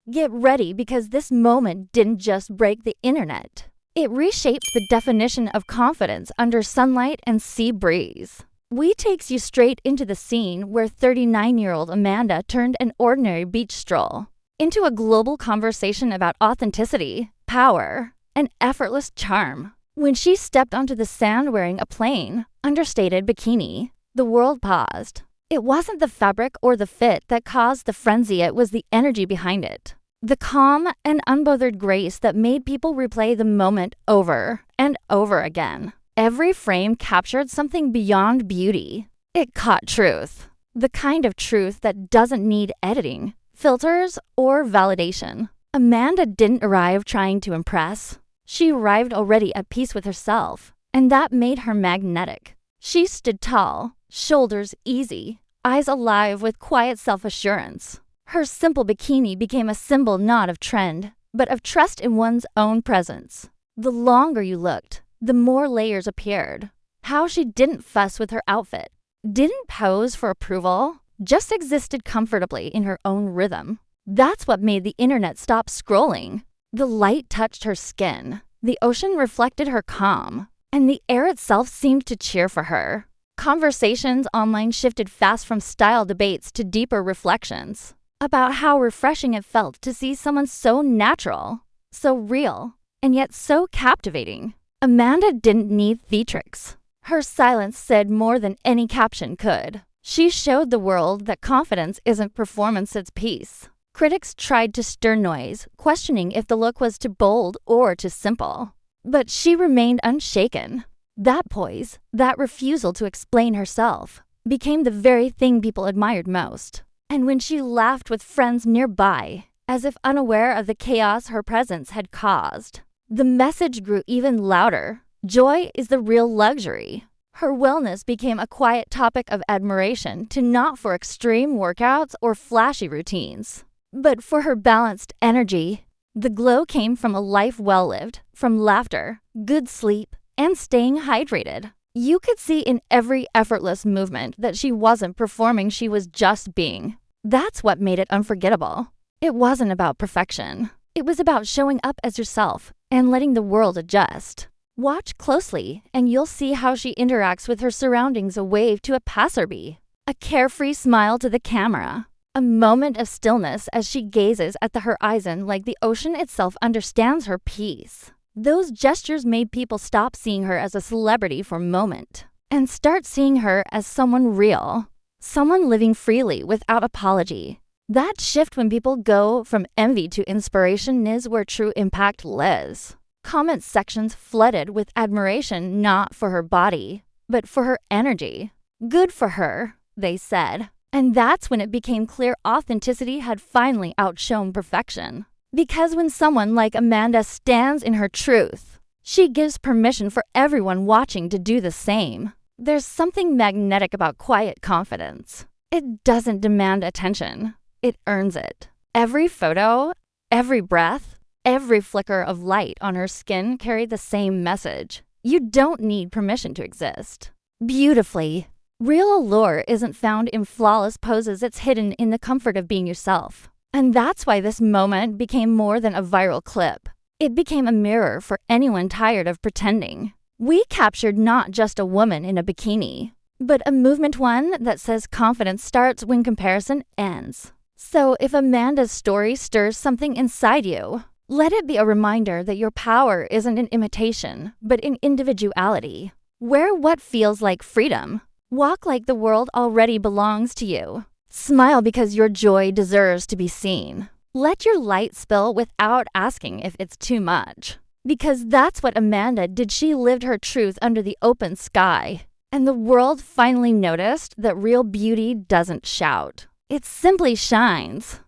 Get ready because this moment didn't just break the internet. It reshaped the definition of confidence under sunlight and sea breeze. We takes you straight into the scene where 39-year-old Amanda turned an ordinary beach stroll into a global conversation about authenticity, power, and effortless charm. When she stepped onto the sand wearing a plain, understated bikini, the world paused. It wasn't the fabric or the fit that caused the frenzy, it was the energy behind it. The calm and unbothered grace that made people replay the moment over and over again. Every frame captured something beyond beauty. It caught truth. The kind of truth that doesn't need editing, filters, or validation. Amanda didn't arrive trying to impress. She arrived already at peace with herself, and that made her magnetic. She stood tall, shoulders easy, eyes alive with quiet self-assurance. Her simple bikini became a symbol not of trend, but of trust in one's own presence. The longer you looked, the more layers appeared. How she didn't fuss with her outfit, didn't pose for approval, just existed comfortably in her own rhythm. That's what made the internet stop scrolling. The light touched her skin, the ocean reflected her calm, and the air itself seemed to cheer for her. Conversations online shifted fast from style debates to deeper reflections about how refreshing it felt to see someone so natural, so real, and yet so captivating. Amanda didn't need theatrics. Her silence said more than any caption could. She showed the world that confidence isn't performance, it's peace. Critics tried to stir noise, questioning if the look was too bold or too simple. But she remained unshaken. That poise, that refusal to explain herself, became the very thing people admired most. And when she laughed with friends nearby, as if unaware of the chaos her presence had caused, the message grew even louder. Joy is the real luxury. Her wellness became a quiet topic of admiration, not for extreme workouts or flashy routines, but for her balanced energy. The glow came from a life well lived, from laughter, good sleep, and staying hydrated. You could see in every effortless movement that she wasn't performing, she was just being. That's what made it unforgettable. It wasn't about perfection. It was about showing up as yourself and letting the world adjust. Watch closely, and you'll see how she interacts with her surroundings, a wave to a passerby, a carefree smile to the camera, a moment of stillness as she gazes at the horizon like the ocean itself understands her peace. Those gestures made people stop seeing her as a celebrity for a moment and start seeing her as someone real, someone living freely without apology. That shift when people go from envy to inspiration is where true impact lives. Comment sections flooded with admiration, not for her body, but for her energy. Good for her, they said. And that's when it became clear authenticity had finally outshone perfection. Because when someone like Amanda stands in her truth, she gives permission for everyone watching to do the same. There's something magnetic about quiet confidence. It doesn't demand attention. It earns it. Every photo, every breath, every flicker of light on her skin carried the same message. You don't need permission to exist. Beautifully. Real allure isn't found in flawless poses, it's hidden in the comfort of being yourself. And that's why this moment became more than a viral clip. It became a mirror for anyone tired of pretending. We captured not just a woman in a bikini, but a movement, one that says confidence starts when comparison ends. So if Amanda's story stirs something inside you, let it be a reminder that your power isn't in imitation, but in individuality. Wear what feels like freedom. Walk like the world already belongs to you. Smile because your joy deserves to be seen. Let your light spill without asking if it's too much. Because that's what Amanda did. She lived her truth under the open sky. And the world finally noticed that real beauty doesn't shout. It simply shines.